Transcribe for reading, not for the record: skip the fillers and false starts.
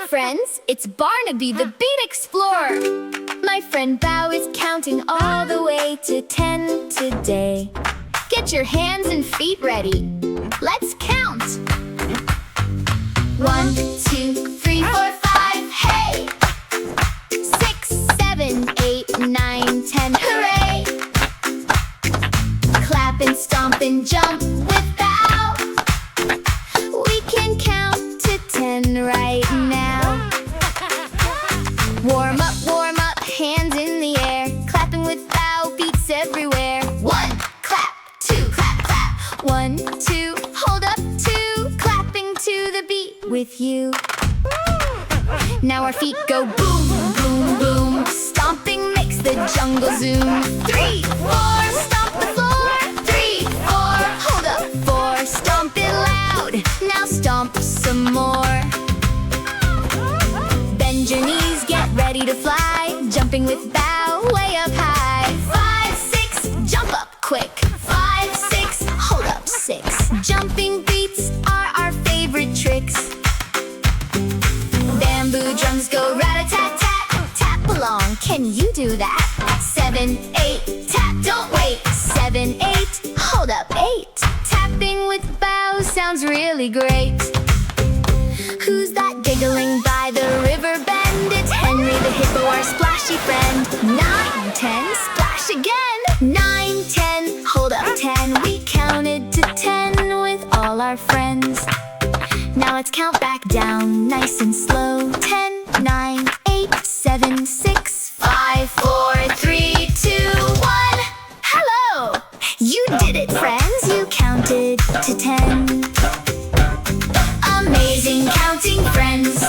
friends, it's Barnaby the Beat Explorer. My friend Bow is counting all the way to 10 today. Get your hands and feet ready. Let's count. 1, 2, 3, 4, 5, hey! 6, 7, 8, 9, 10, hooray! Clap and stomp and jump with Bow. We can count to 10 right now. Warm up, hands in the air. Clapping with Bow, beats everywhere. 1, clap, 2, clap, clap. 1, 2, hold up, 2. Clapping to the beat with you. Now our feet go boom, boom, boom. Stomping makes the jungle zoom. 3, 4, stomp the floor. 3, 4, hold up, 4. Stomp it loud. Now stomp some more. Bend your knees, get ready to fly. Jumping with Bow, way up high. 5, 6, jump up quick. 5, 6, hold up, 6. Jumping beats are our favorite tricks. Bamboo drums go rat-a-tat-tat. Tap along, can you do that? 7, 8, tap, don't wait. 7, 8, hold up, 8. Tapping with Bow sounds really great. Who's that giggling by the river bend? It's Henry the hippo, our splashy friend. 9, 10, splash again. 9, 10, hold up, 10. We counted to 10 with all our friends. Now let's count back down, nice and slow. 10, 9, 8, 7, 6, 5, 4, 3, 2, 1. Hello! You did it, friends. You counted to 10. Amazing counting friends.